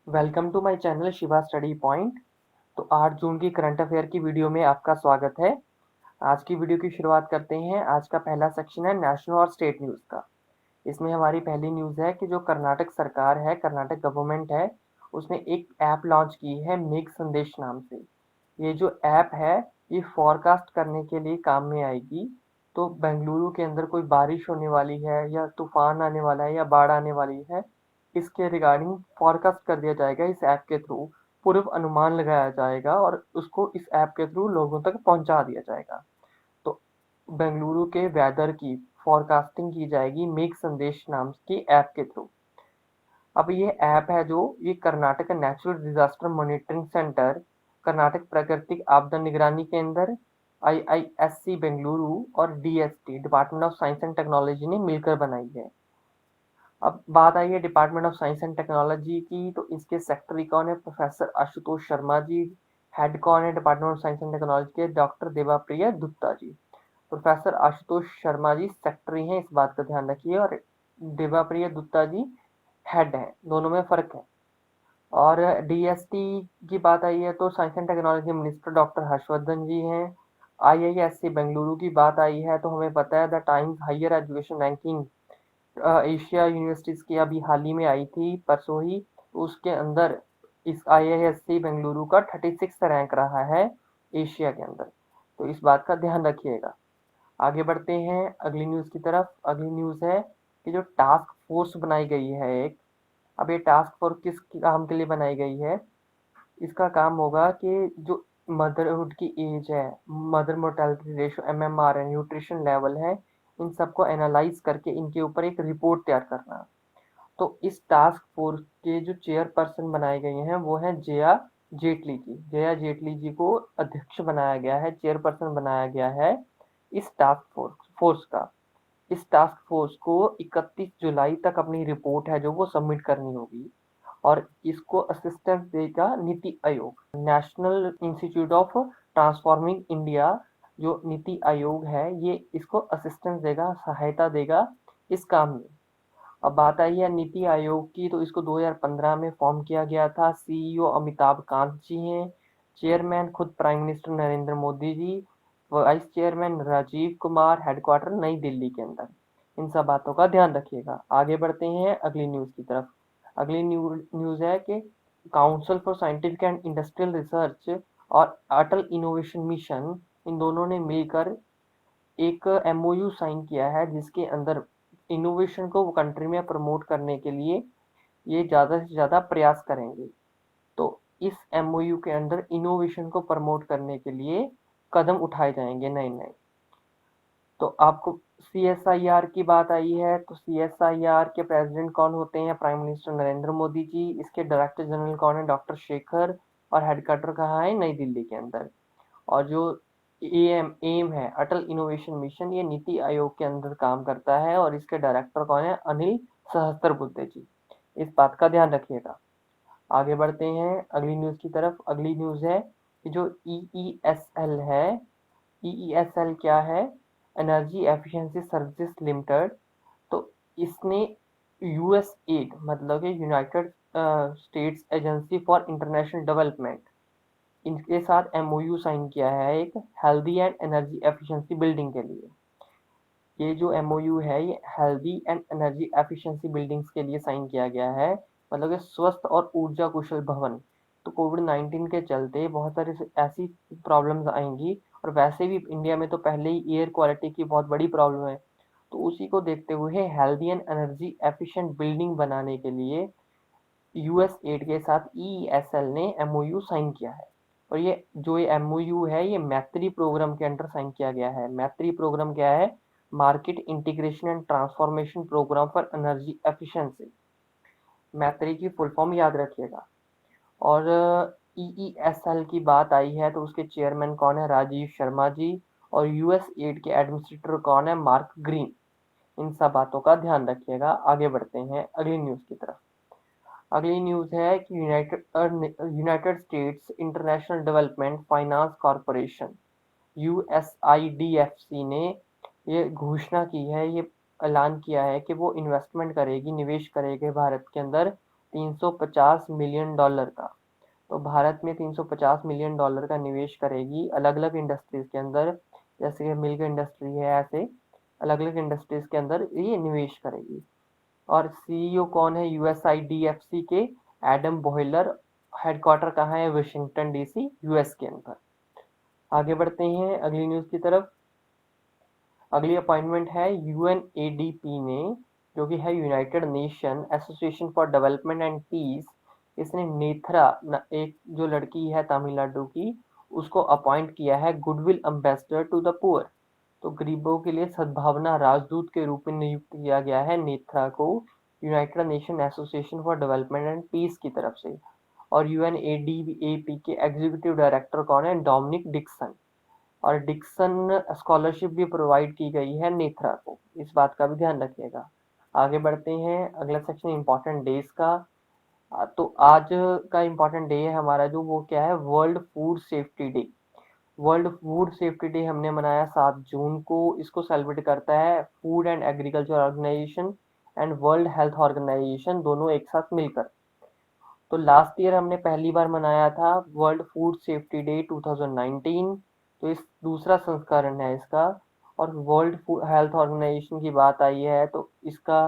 Welcome to my channel Shiva study point. तो 8 जून की current affair की वीडियो में आपका स्वागत है। आज की वीडियो की शुरुआत करते हैं। आज का पहला सेक्शन है नेशनल और स्टेट न्यूज़ का। इसमें हमारी पहली न्यूज़ है कि जो कर्नाटक सरकार है, कर्नाटक गवर्नमेंट है, उसने एक ऐप लॉन्च की है मेघ संदेश नाम से। ये जो ऐप है ये फॉरकास्ट करने के लिए काम में आएगी। तो बेंगलुरु के अंदर कोई बारिश होने वाली है या तूफान आने वाला है या बाढ़ आने वाली है, इसके रिगार्डिंग फॉरकास्ट कर दिया जाएगा इस ऐप के थ्रू। पूर्व अनुमान लगाया जाएगा और उसको इस ऐप के थ्रू लोगों तक पहुंचा दिया जाएगा। तो बेंगलुरु के वेदर की फॉरकास्टिंग की जाएगी मेघ संदेश नाम की ऐप के थ्रू। अब ये ऐप है जो ये Karnataka natural disaster monitoring centre, Karnataka प्राकृतिक आपदा निगरानी केंद्र, आईआईएससी बेंगलुरु और DST department of science and technology ने मिलकर बनाई है। अब बात आई है department of science and technology की, तो इसके सेक्रेटरी कौन है? प्रोफेसर आशुतोष शर्मा जी। हेड कौन है department of science and technology के? डॉक्टर देवाप्रिया दुत्ता जी। प्रोफेसर आशुतोष शर्मा जी सेक्रेटरी हैं, इस बात का ध्यान रखिए, और देवाप्रिया दुत्ता जी हेड हैं, दोनों में फर्क है। और डीएसटी की बात आई है तो science and technology minister doctor Harshvardhan ji हैं। आईआईएससी बेंगलुरु की बात आई है तो हमें पता है the Times higher education ranking Asia universities की अभी हाल ही में आई थी परसों ही, तो उसके अंदर इस आईआईएससी बेंगलुरु का 36 रैंक रहा है एशिया के अंदर। तो इस बात का ध्यान रखिएगा। आगे बढ़ते हैं अगली न्यूज़ की तरफ। अगली न्यूज़ है कि जो टास्क फोर्स बनाई गई है एक। अब ये टास्क फोर्स किस काम के लिए बनाई गई है? इसका काम होगा कि जो मदरहुड की एज है, मदर मोर्टेलिटी रेशो एमएमआर है, न्यूट्रिशन लेवल है, इन सबको एनालाइज करके इनके ऊपर एक रिपोर्ट तैयार करना। तो इस टास्क फोर्स के जो चेयरपर्सन बनाए गए हैं वो हैं जया जेटली जी। जया जेटली जी को अध्यक्ष बनाया गया है, चेयरपर्सन बनाया गया है इस टास्क फोर्स का। इस टास्क फोर्स को 31 जुलाई तक अपनी रिपोर्ट है जो वो सबमिट करनी होगी। और इसको असिस्टेंस देगा NITI Aayog, national institute of transforming India. जो नीति आयोग है ये इसको असिस्टेंस देगा, सहायता देगा इस काम में। अब बात आई है नीति आयोग की, तो इसको 2015 में फॉर्म किया गया था। सीईओ अमिताभ कांत जी हैं, चेयरमैन खुद prime minister Narendra Modi ji, vice chairman Rajiv Kumar, headquarter New Delhi के अंदर। इन सब बातों का ध्यान रखिएगा। आगे बढ़ते हैं अगली न्यूज़ की तरफ। अगली न्यूज़ है कि council for scientific and industrial research और अटल इनोवेशन मिशन, इन दोनों ने मिलकर एक एमओयू साइन किया है जिसके अंदर इनोवेशन को वो कंट्री में प्रमोट करने के लिए ये ज़्यादा से ज़्यादा प्रयास करेंगे। तो इस एमओयू के अंदर इनोवेशन को प्रमोट करने के लिए कदम उठाए जाएंगे नए नए। तो आपको सीएसआईआर की बात आई है, तो सीएसआईआर के प्रेसिडेंट कौन होते हैं? प्राइम मिनिस्टर नरेंद्र मोदी जी। इसके डायरेक्टर जनरल कौन है? डॉक्टर शेखर। और हेडक्वार्टर कहाँ है? नई दिल्ली के अंदर। और जो एम है अटल इनोवेशन मिशन, ये नीति आयोग के अंदर काम करता है और इसके डायरेक्टर कौन है? अनिल सहस्त्रबुद्धे जी। इस बात का ध्यान रखिएगा। आगे बढ़ते हैं अगली न्यूज़ की तरफ। अगली न्यूज़ है कि जो ईईएसएल है, ईईएसएल क्या है? Energy efficiency services limited. तो इसने यूएसएड मतलब कि United states agency for international development, इनके साथ एमओयू साइन किया है एक healthy and energy efficiency building के लिए। ये जो एमओयू है ये healthy and energy efficiency buildings के लिए साइन किया गया है, मतलब कि स्वस्थ और ऊर्जा कुशल भवन। तो कोविड-19 के चलते बहुत सारी ऐसी प्रॉब्लम्स आएंगी, और वैसे भी इंडिया में तो पहले ही एयर क्वालिटी की बहुत बड़ी प्रॉब्लम है। तो उसी को देखते हुए healthy and energy efficient building बनाने के लिए यूएस एड के साथ ईएसएल ने एमओयू साइन किया है। और ये एमओयू है ये मैत्री प्रोग्राम के अंडर साइन किया गया है। मैत्री प्रोग्राम क्या है? Market integration and transformation program for energy efficiency. Maitri की फुल फॉर्म याद रखिएगा। और ईईएसएल की बात आई है तो उसके चेयरमैन कौन है? राजीव शर्मा जी। और यूएस एड के एडमिनिस्ट्रेटर कौन है? Mark green. इन सब बातों का ध्यान रखिएगा। आगे बढ़ते हैं अगली न्यूज़ की तरफ। अगली न्यूज़ है कि United States International Development Finance Corporation USIDFC ने ये घोषणा की है, ये ऐलान किया है कि वो इन्वेस्टमेंट करेगी, निवेश करेगी भारत के अंदर $350 मिलियन का। तो भारत में $350 मिलियन का निवेश करेगी अलग अलग इंडस्ट्रीज के अंदर, जैसे कि मिल्क इंडस्ट्री है, ऐसे अलग अलग इंडस्ट्रीज के अंदर ये निवेश करेगी। और सीईओ कौन है यूएसआईडीएफसी के? Adam boiler. हेडक्वार्टर कहाँ है? वाशिंगटन डीसी, यूएस के अंदर। आगे बढ़ते हैं अगली न्यूज की तरफ। अगली अपॉइंटमेंट है यूएनएडीपी में, जो कि है United Nation Association for development and peace. इसने नेथरा एक जो लड़की है तमिलनाडु की, उसको अपॉइंट किया है goodwill ambassador to the poor. तो गरीबों के लिए सद्भावना राजदूत के रूप में नियुक्त किया गया है नेथरा को, United Nation Association for development and peace की तरफ से। और यूएनएडीपी के एग्जीक्यूटिव डायरेक्टर कौन है? Dominic Dixon. और डिक्सन स्कॉलरशिप भी प्रोवाइड की गई है नेथरा को, इस बात का भी ध्यान रखिएगा। आगे बढ़ते हैं अगला सेक्शन इम्पोर्टेंट डेज का। तो आज का इम्पोर्टेंट डे है हमारा जो, वो क्या है? World food safety day. World food safety day हमने मनाया 7 जून को। इसको सेलिब्रेट करता है food and agriculture organisation and world health organisation, दोनों एक साथ मिलकर। तो लास्ट ईयर हमने पहली बार मनाया था वर्ल्ड फूड सेफ्टी डे 2019। तो इस दूसरा संस्करण है इसका। और वर्ल्ड हेल्थ ऑर्गेनाइजेशन की बात आई है तो इसका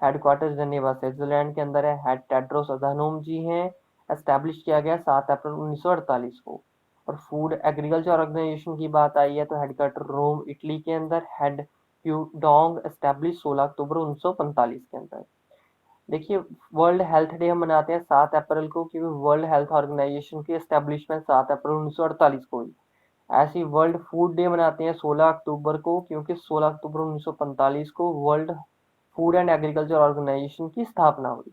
हेडक्वार्टर जनेवा स्विट्जरलैंड के अंदर है। हेड टेड्रोस अधानोम जी हैं। एस्टेब्लिश किया गया 7 अप्रैल 1948 को। और फूड एग्रीकल्चर ऑर्गेनाइजेशन की बात आई है तो हेडक्वार्टर रोम इटली के अंदर। हेड प्यूडोंग एस्टेब्लिश 16 अक्टूबर 1945 के अंदर। देखिए, वर्ल्ड हेल्थ डे हम मनाते हैं 7 अप्रैल को, क्योंकि वर्ल्ड हेल्थ ऑर्गेनाइजेशन की एस्टेब्लिशमेंट 7 अप्रैल 1948 को हुई। ऐसे ही वर्ल्ड फूड डे मनाते हैं 16 अक्टूबर को, क्योंकि 16 अक्टूबर 1945 को world food and agriculture organisation की स्थापना हुई।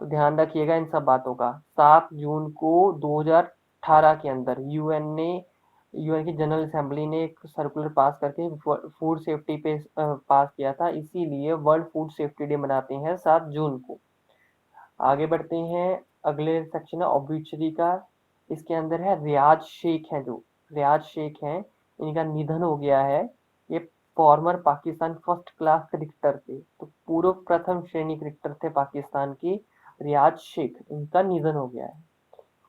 तो ध्यान रखिएगा इन सब बातों का। 7 जून को 2018 के अंदर यूएन की जनरल असेंबली ने एक सर्कुलर पास करके फूड सेफ्टी पे पास किया था, इसीलिए वर्ल्ड फूड सेफ्टी डे मनाते हैं 7 जून को। आगे बढ़ते हैं अगले सेक्शन है ऑब्ituary का। इसके अंदर है रियाज शेख है, जो रियाज शेख हैं इनका निधन हो गया है। ये farmer Pakistan first class cricketer थे, तो पूर्व प्रथम श्रेणी क्रिकेटर थे पाकिस्तान की रियाज शेख, इनका निधन हो गया है।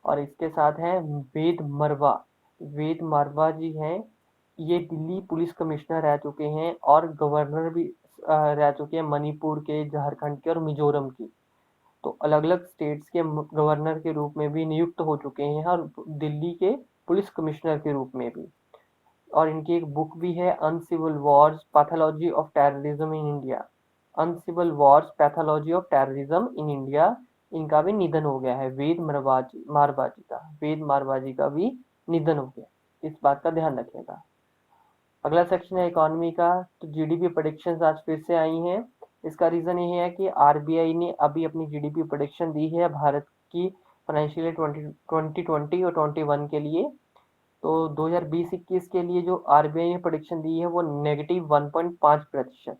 और इसके साथ है वेद मरवा। वेद मरवा जी हैं, ये दिल्ली पुलिस कमिश्नर रह चुके हैं और गवर्नर भी रह चुके हैं मणिपुर के, झारखंड के और मिजोरम की। तो अलग अलग स्टेट्स के गवर्नर के रूप में भी नियुक्त हो चुके हैं और दिल्ली के पुलिस कमिश्नर के रूप में भी। और इनकी एक बुक भी है uncivil wars pathology of terrorism in India. Uncivil wars pathology of terrorism in India. इनका भी निधन हो गया है, वेद मारवाजी का भी निधन हो गया, इस बात का ध्यान रखिएगा। अगला सेक्शन है इकोनॉमी का। तो जीडीपी प्रेडिक्शंस आज फिर से आई हैं। इसका रीजन ये है कि आरबीआई ने अभी अपनी जीडीपी प्रेडिक्शन दी है भारत की फाइनेंशियल ईयर 2020 और 21 के लिए। तो 2020-21 के लिए जो आरबीआई ने प्रेडिक्शन दी है वो -1.5%।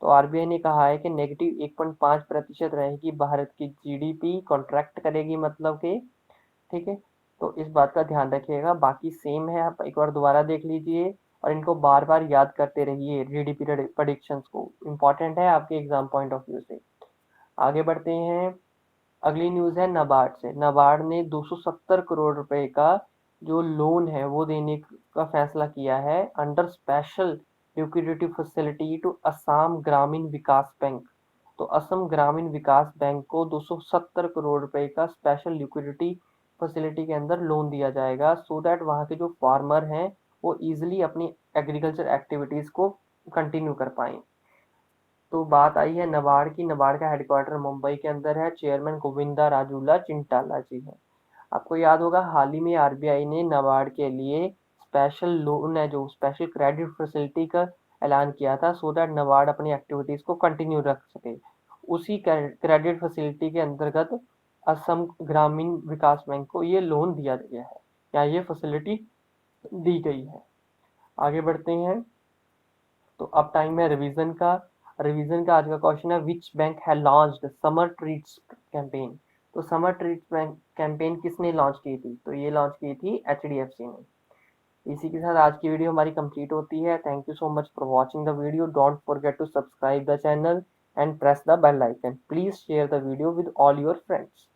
तो आरबीआई ने कहा है कि -1.5% रहेगी भारत की जीडीपी, कॉन्ट्रैक्ट करेगी मतलब के। ठीक है, तो इस बात का ध्यान रखिएगा। बाकी सेम है, आप एक बार दोबारा देख लीजिए और इनको बार बार याद करते रहिए। जीडीपी प्रेडिक्शंस को इम्पोर्टेंट है आपके एग्जाम पॉइंट ऑफ व्यू से। आगे बढ़ते हैं अगली न्यूज है नाबार्ड से। नाबार्ड ने 270 करोड़ रुपए का जो लोन है वो देने का फैसला किया है under special liquidity facility to Assam Gramin Vikas bank. तो असम ग्रामीण विकास बैंक को 270 करोड़ रुपए का स्पेशल लिक्विडिटी फैसिलिटी के अंदर लोन दिया जाएगा, सो दैट वहाँ के जो फार्मर हैं वो इजिली अपनी एग्रीकल्चर एक्टिविटीज को कंटिन्यू कर पाएं। तो बात आई है नबार्ड की। नबार्ड का हेडक्वार्टर मुंबई के अंदर है। चेयरमैन गोविंदा राजूला चिंटाला जी हैं। आपको याद होगा हाल ही में आरबीआई ने नबार्ड के लिए स्पेशल लोन है, जो स्पेशल क्रेडिट फैसिलिटी का ऐलान किया था, सो दैट नबार्ड अपनी एक्टिविटीज को कंटिन्यू रख सके। उसी क्रेडिट फैसिलिटी के अंतर्गत असम ग्रामीण विकास बैंक को ये लोन दिया गया है, या ये फैसिलिटी दी गई है। आगे बढ़ते हैं। तो अब टाइम है रिवीजन का। रिवीजन का आज का क्वेश्चन है विच बैंक है लॉन्च्ड समर ट्रीट्स कैंपेन। तो समर ट्रीट्स कैंपेन किसने लॉन्च की थी? तो ये लॉन्च की थी एचडीएफसी ने। इसी के साथ आज की वीडियो हमारी कंप्लीट होती है। Thank you so much for watching the video. Don't forget to subscribe the channel and press the bell icon. Please share the video with all your friends.